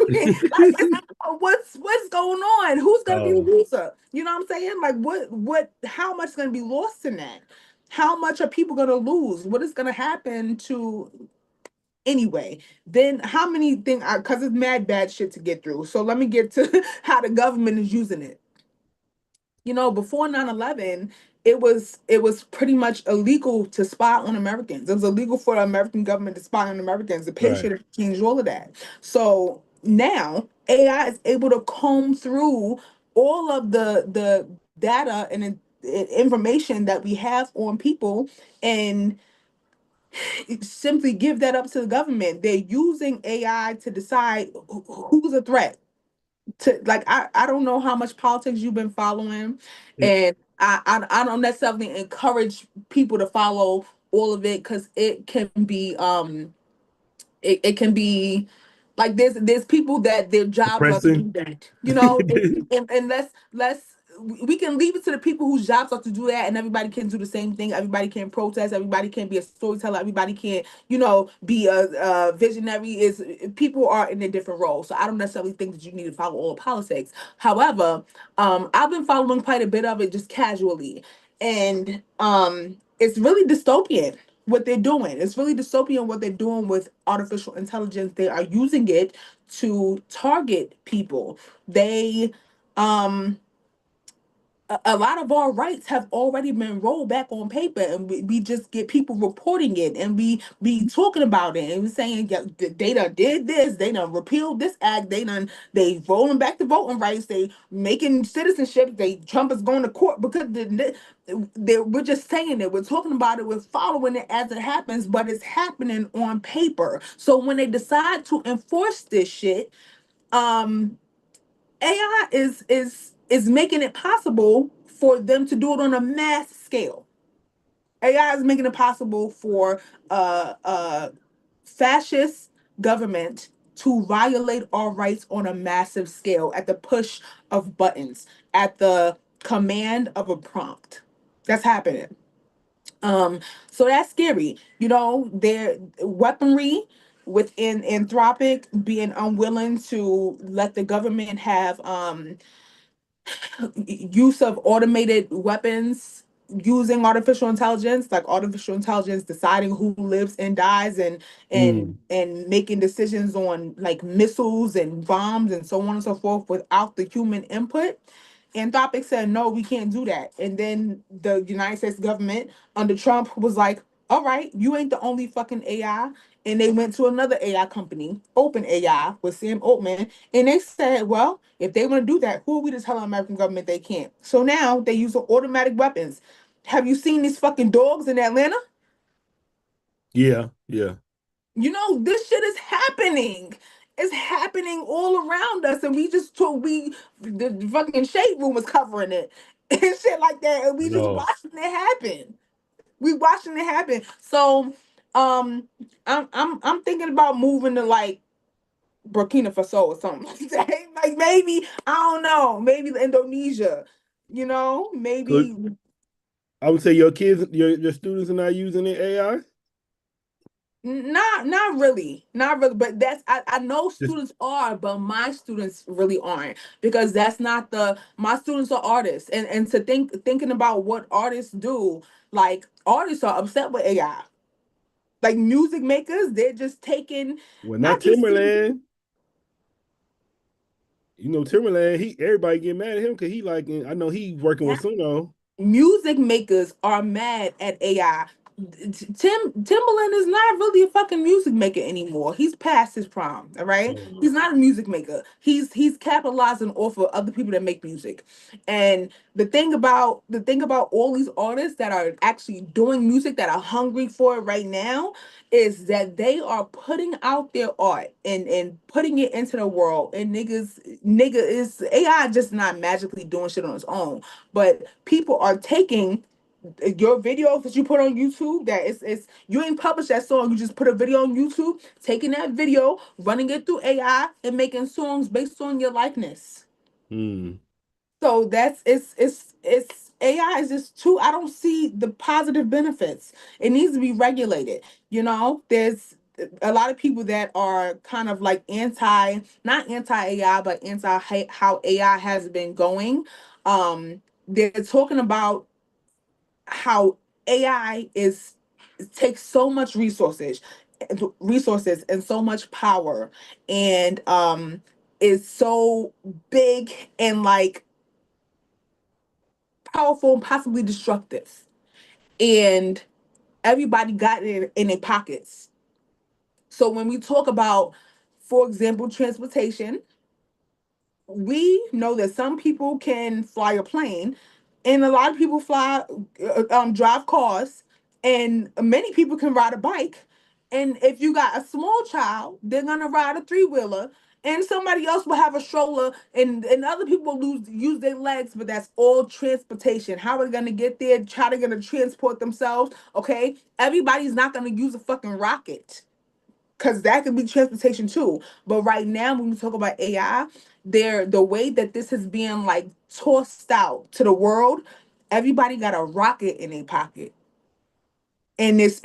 what's going on? Who's gonna be the Oh, loser? You know what I'm saying? Like how much is gonna be lost in that? How much are people gonna lose? What is gonna happen to anyway? Then how many things? Because it's mad bad shit to get through. So let me get to how the government is using it. Before 9/11, it was pretty illegal to spy on Americans. It was illegal for the American government to spy on Americans. The right. patient changed all of that. So now AI is able to comb through all of the data and information that we have on people and simply give that up to the government. They're using AI to decide who's a threat to, like, I don't know how much politics you've been following, It, and I don't necessarily encourage people to follow all of it because it can be like there's people that their jobs are to depressing. do that, and let's we can leave it to the people whose jobs are to do that, and everybody can do the same thing. Everybody can protest, everybody can be a storyteller, everybody can be a visionary. Is People are in a different role, so I don't necessarily think that you need to follow all politics. However, I've been following quite a bit of it just casually, and it's really dystopian what they're doing. It's really dystopian what they're doing with artificial intelligence. They are using it to target people. They um a lot of our rights have already been rolled back on paper, and we just get people reporting it, and we be talking about it, and we saying, yeah, they done did this, they done repealed this act, they rolling back the voting rights, they making citizenship, Trump is going to court because we're just saying it, we're talking about it, we're following it as it happens, but it's happening on paper. So when they decide to enforce this shit, um AI is making it possible for them to do it on a mass scale. AI is making it possible for a fascist government to violate our rights on a massive scale at the push of buttons, at the command of a prompt. That's happening. Um, so that's scary. Their weaponry within Anthropic being unwilling to let the government have use of automated weapons using artificial intelligence, like artificial intelligence deciding who lives and dies, and Mm. making decisions on like missiles and bombs and so on and so forth without the human input. Anthropic said no, we can't do that. And then the United States government under Trump was like, all right, you ain't the only fucking AI. And they went to another AI company, Open AI, with Sam Altman, and they said, well, if they want to do that, who are we to tell the American government they can't? So now they use automatic weapons. Have you seen these fucking dogs in Atlanta? Yeah, yeah. This shit is happening. It's happening all around us, and we just took the fucking shade room was covering it and shit like that, and we just No. watching it happen. We watching it happen. So, I'm thinking about moving to like Burkina Faso or something like that. Like maybe I don't know, maybe Indonesia. So Maybe I would say your kids, your students are not using the AI. not really, not really. But I know Just students are, but my students really aren't, because that's not the my students are artists, and to thinking about what artists do, like artists are upset with AI. Like music makers, they're just taking. well, I not just see Timberland. Timberland. He everybody get mad at him because he like I know he working with Suno. music makers are mad at AI. Timberland is not really a fucking music maker anymore. He's past his prime. All right, Oh, he's not a music maker. He's capitalizing off of other people that make music. And the thing about all these artists that are actually doing music that are hungry for it right now is that they are putting out their art and putting it into the world. And nigga is AI just not magically doing shit on its own, but people are taking your videos that you put on YouTube, that it's you ain't published that song, you just put a video on YouTube, taking that video, running it through AI, and making songs based on your likeness. Mm. So that's it's AI is just too. I don't see the positive benefits. It needs to be regulated. You know, there's a lot of people that are kind of like anti, not anti AI, but anti how AI has been going. They're talking about how AI is takes so much resources and so much power, and is so big and like powerful and possibly destructive. And everybody got it in their pockets. So when we talk about, for example, transportation, we know that some people can fly a plane, and a lot of people drive cars, and many people can ride a bike. And if you got a small child, they're gonna ride a three-wheeler, and somebody else will have a stroller, and other people use their legs. But that's all transportation. How are they gonna get there? How they gonna transport themselves? Okay, everybody's not gonna use a fucking rocket, because that could be transportation too. But right now, when we talk about AI, the way that this is being like tossed out to the world, everybody got a rocket in their pocket, and it's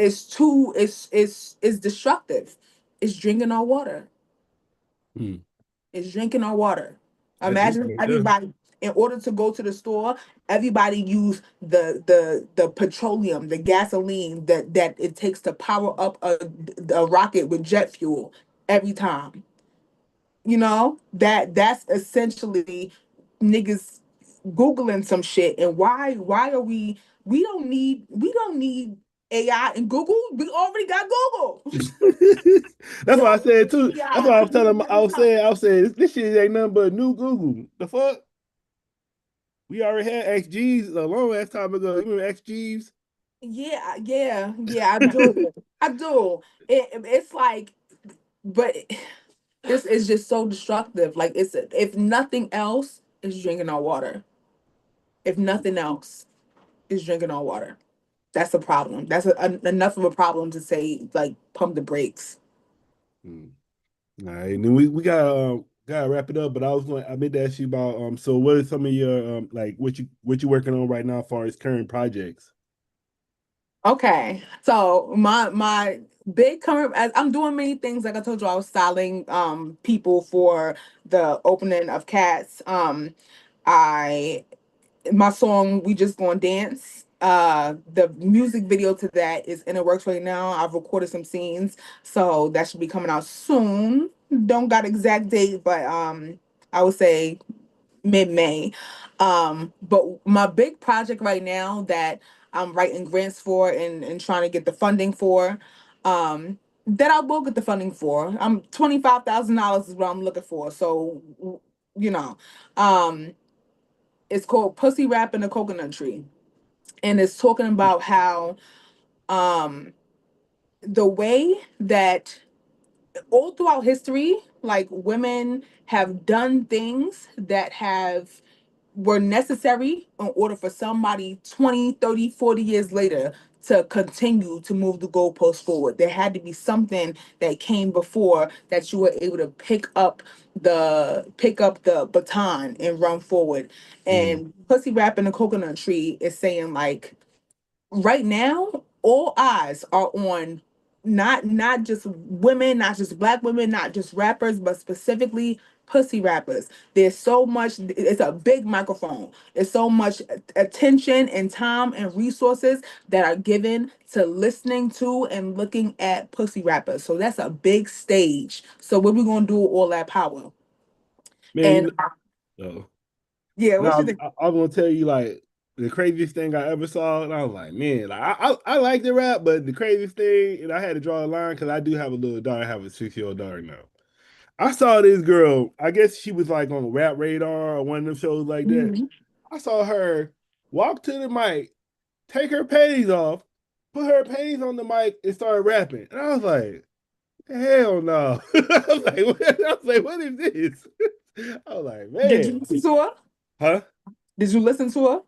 destructive. It's drinking our water. Mm. It's drinking our water. That's it Imagine right there. everybody, in order to go to the store, everybody use the petroleum, the gasoline that it takes to power up a rocket with jet fuel every time. You know, that's essentially niggas googling some shit. And why are we don't need AI and Google. We already got Google. That's what I Don't said need too. That's AI. why I was We telling him. already got I was saying, this shit ain't nothing but new Google. The fuck? We already had XGs a long ass time ago. You remember XGs? Yeah, I do. I do. It's like, but this is just so destructive. Like, it's, if nothing else, it's drinking our water. If nothing else, is drinking our water. That's a problem. That's enough of a problem to say like pump the brakes. Mm. All right, and then we gotta wrap it up. But I meant to ask you about so what are some of your like what you working on right now as far as current projects? Okay, so my big current, as I'm doing many things, like I told you, I was styling people for the opening of Cats. I My song "We Just Gonna Dance." The music video to that is in the works right now. I've recorded some scenes, so that should be coming out soon. Don't got exact date, but I would say mid-May. But my big project right now that I'm writing grants for and trying to get the funding for, that I will get the funding for. I'm $25,000 is what I'm looking for. So, you know, um, it's called "Pussy Rap in a Coconut Tree," and it's talking about how um, the way that all throughout history, like women have done things that have were necessary in order for somebody 20, 30, 40 years later to continue to move the goalposts forward. There had to be something that came before that you were able to pick up the baton and run forward. Mm. And Pussy Rap in the Coconut Tree is saying like, right now all eyes are on not just women, not just black women, not just rappers, but specifically pussy rappers. There's so much, it's a big microphone. There's so much attention and time and resources that are given to listening to and looking at pussy rappers. So that's a big stage. So what we gonna do with all that power? Man, And oh. yeah, what you No, think? I'm gonna tell you like the craziest thing I ever saw, and I was like, man, like I like the rap, but the craziest thing, and I had to draw a line because I do have a little daughter. I have a 6-year-old daughter now. I saw this girl. I guess she was like on Rap Radar or one of them shows like that. Mhm. I saw her walk to the mic, take her panties off, put her panties on the mic, and start rapping. And I was like, hell no. I was like, what is this? I was like, Did you man, listen to her? huh? Did you listen to her?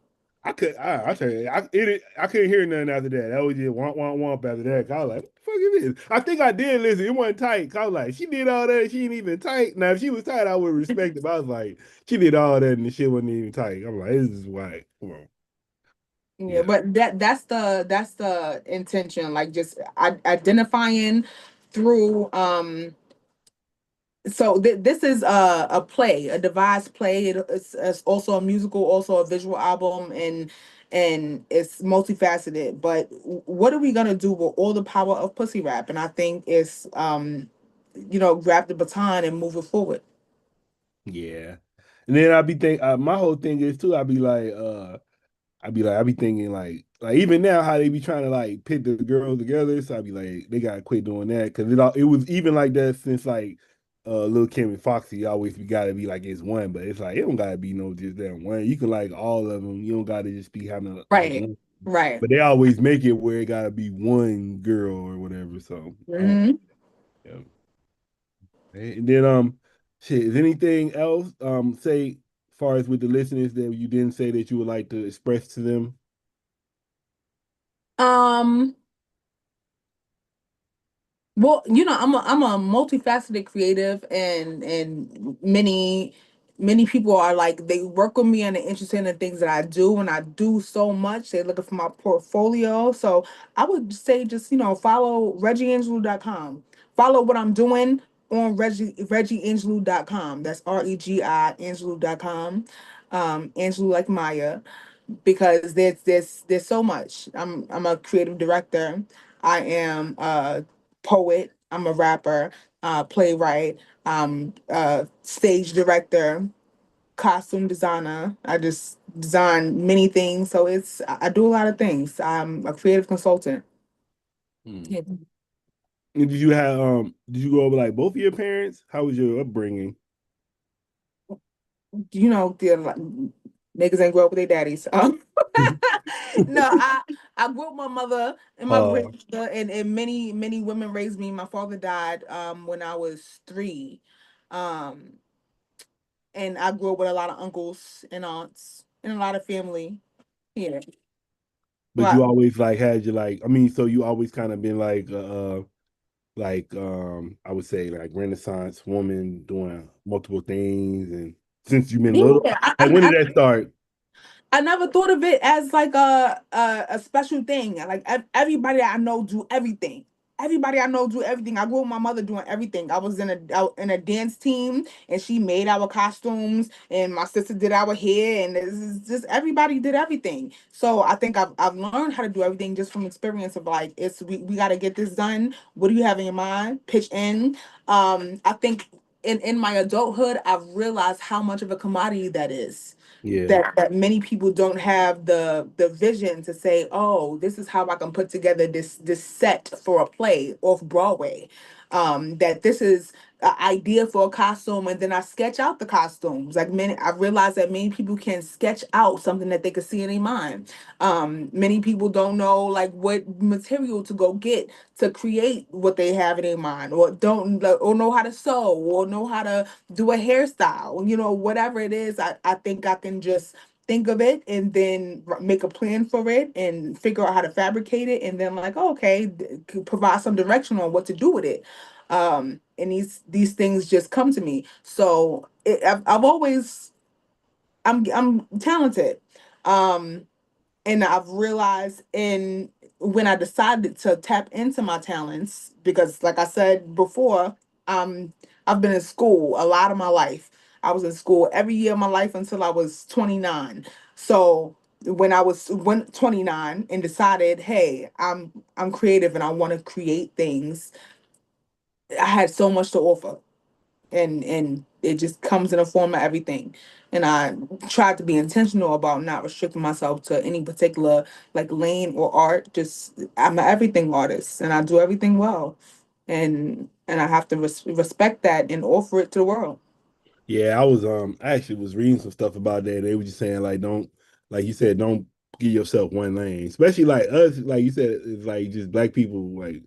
I tell you, I couldn't hear nothing after that. That was just womp womp womp after that. I was like, what the fuck is this? I think I did listen. It wasn't tight. I was like, she did all that. She ain't even tight. Now, if she was tight, I would respect it. But I was like, she did all that and the shit wasn't even tight. I'm like, this is whack. Come on. Yeah, Yeah. but that's the intention, like just identifying through so this is a play, a devised play. It's also a musical, also a visual album, and it's multifaceted. But what are we gonna do with all the power of pussy rap? And I think it's grab the baton and move it forward. Yeah. And then I be think my whole thing is too, I be thinking like even now how they be trying to like pit the girls together. So I be like, they gotta quit doing that because it was even like that since like Lil Kim and Foxy always be gotta be like it's one, but it's like it don't gotta be no just that one. You can like all of them. You don't gotta just be having like Right, one. right. But they always make it where it gotta be one girl or whatever. So Hmm. yeah. And then shit, is anything else say far as with the listeners that you didn't say that you would like to express to them? Um, Well, I'm a multifaceted creative, and many people are like they work with me and they're interested in the things that I do, and I do so much. They're looking for my portfolio. So I would say just, follow regiangelou.com. Follow what I'm doing on regiangelou.com. That's REGI Angelou.com. Angelou like Maya, because there's so much. I'm a creative director. I am a poet. I'm a rapper, playwright, stage director, costume designer. I just design many things. So I do a lot of things. I'm a creative consultant. Hmm. Yeah. And did you go over like both of your parents? How was your upbringing? Like, niggas ain't grow up with their daddies. No, I grew up with my mother and my Uh, grandmother, and many women raised me. My father died when I was 3. Um and I grew up with a lot of uncles and aunts and a lot of family. Yeah. but you Well, always like had your like I mean, so you always kind of been like I would say like Renaissance woman doing multiple things and since you've been little? yeah, Like when did that start? I never thought of it as like a special thing. Like everybody I know do everything. Everybody I know do everything. I grew up with my mother doing everything. I was in a dance team, and she made our costumes, and my sister did our hair, and this is just everybody did everything. So I think I've learned how to do everything just from experience of like we got to get this done. What do you have in your mind? Pitch in. I think in my adulthood I've realized how much of a commodity that is, Yeah. that many people don't have the vision to say, oh, this is how I can put together this set for a play off Broadway. That this is an idea for a costume, and then I sketch out the costumes. Like many, I realize that many people can sketch out something that they can see in their mind. Many people don't know like what material to go get to create what they have in their mind, or don't or know how to sew, or know how to do a hairstyle, whatever it is. I think I can just think of it and then make a plan for it and figure out how to fabricate it, and then like, oh, okay, provide some direction on what to do with it. And these things just come to me. So I've always I'm talented. Um, and I've realized in when I decided to tap into my talents, because like I said before, um I've been in school a lot of my life. I was in school every year of my life until I was 29. So when I was 29 and decided, hey, I'm creative and I want to create things, I had so much to offer, and it just comes in a form of everything. And I tried to be intentional about not restricting myself to any particular like lane or art. Just I'm an everything artist, and I do everything well, and I have to respect that and offer it to the world. Yeah, I actually was reading some stuff about that. They were just saying like don't like you said, don't give yourself one lane. Especially like us, like you said, it's like just black people like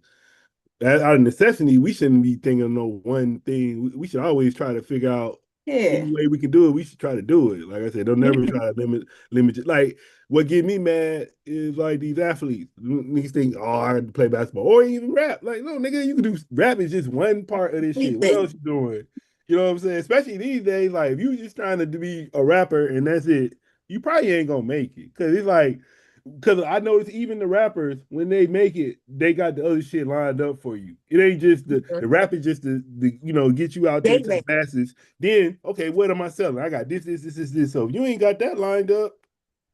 that out of necessity, we shouldn't be thinking of no one thing. We should always try to figure out Yeah. Any way we can do it, we should try to do it. Like I said, don't never try to limit it. Like what get me mad is like these athletes. Niggas think, oh, I got to play basketball or even rap. Like, no, nigga, you can do rap is just one part of this shit. What Anything. else you doing? You know what I'm saying? Especially these days, like if you just trying to be a rapper and that's it, you probably ain't gonna make it. Cause it's like because I notice even the rappers, when they make it, they got the other shit lined up for you. It ain't just the rap is just the get you out there to the Daily. masses. Then, okay, what am I selling? I got this. So if you ain't got that lined up,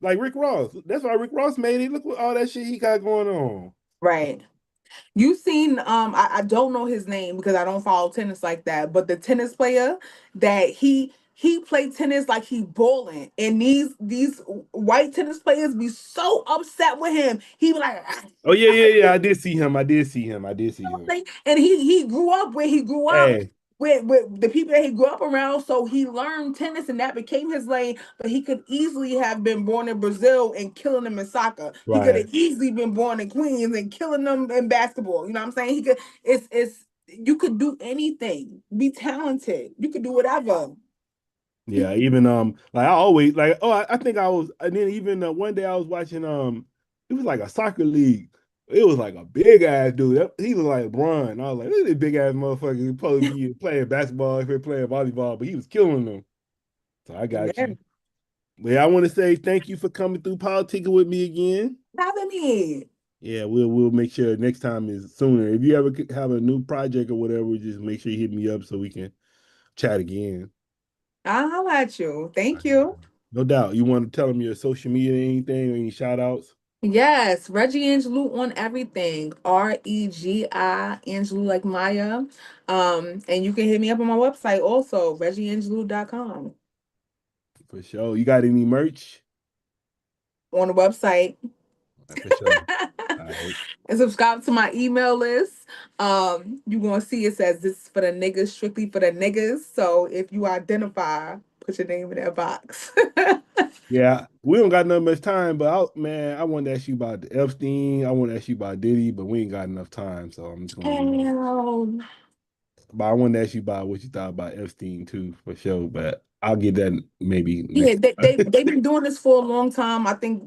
like Rick Ross. That's why Rick Ross made it. Look what all that shit he got going on. Right. You seen I don't know his name because I don't follow tennis like that, but the tennis player that he played tennis like he bowling, and these white tennis players be so upset with him. He be like, Oh yeah. I did see him. I did see him. and he grew up where he grew up Hey, with the people that he grew up around, so he learned tennis and that became his lane. But he could easily have been born in Brazil and killing them in soccer. He could right. have easily been born in Queens and killing them in basketball. You know what I'm saying? He could. It's you could do anything. Be talented. You could do whatever. Yeah, even like I always like I think I was and then even one day I was watching it was like a soccer league. It was like a big ass dude. He was like LeBron. I was like, look at this big ass motherfucker. He probably be playing basketball if he's playing volleyball, but he was killing them. So I got Yeah. you. But yeah, I want to say thank you for coming through politicking with me again. Having me. Yeah, we'll make sure next time is sooner. If you ever have a new project or whatever, just make sure you hit me up so we can chat again. I'll holla at you. All Thank right. you. No doubt. You want to tell them your social media, anything, or any shout outs? Yes, Regi Angelou on everything. Regi Angelou like Maya. And you can hit me up on my website also, regiangelou.com. For sure. You got any merch? On the website. For sure. All right. And subscribe to my email list. You're gonna see it says this is for the niggas, strictly for the niggas. So if you identify, put your name in that box. Yeah, we don't got enough much time, but man, I want to ask you about the Epstein. I want to ask you about Diddy, but we ain't got enough time, so I'm just gonna leave it. Damn. But I want to ask you about what you thought about Epstein too, for sure. But I'll get that maybe Yeah, next time. they've been doing this for a long time. I think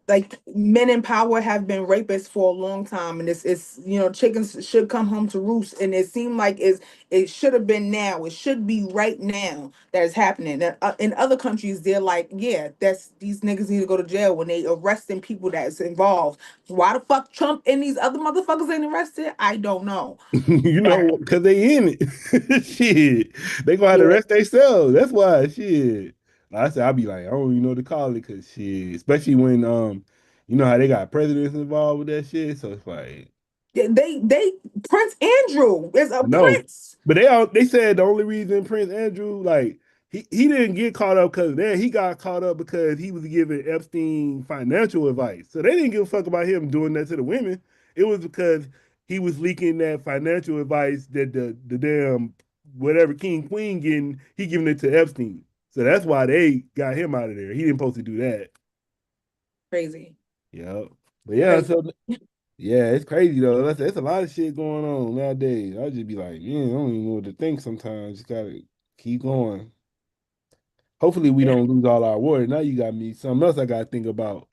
like men in power have been rapists for a long time, and it's chickens should come home to roost, and it seemed like it should have been now. It should be right now that is happening. In other countries, they're like, yeah, that's these niggas need to go to jail when they arresting people that's involved. Why the fuck Trump and these other motherfuckers ain't arrested? I don't know. You But know, because they in it. Shit. They gonna have to yeah, rest themselves. That's why shit. Like I said, I'll be like, I don't even know what to call it because shit. Especially when you know how they got presidents involved with that shit. So it's like, they Prince Andrew is a I know. prince. But they said the only reason Prince Andrew, like, he didn't get caught up because there he got caught up because he was giving Epstein financial advice. So they didn't give a fuck about him doing that to the women. It was because he was leaking that financial advice that the damn whatever king queen getting, he giving it to Epstein. So that's why they got him out of there. He didn't supposed to do that. Crazy, Yeah. But yeah, crazy. so yeah, it's crazy though. It's a lot of shit going on nowadays. I just be like, yeah, I don't even know what to think sometimes. Just gotta keep going. Hopefully we Yeah. don't lose all our water. Now you got me something else I gotta think about.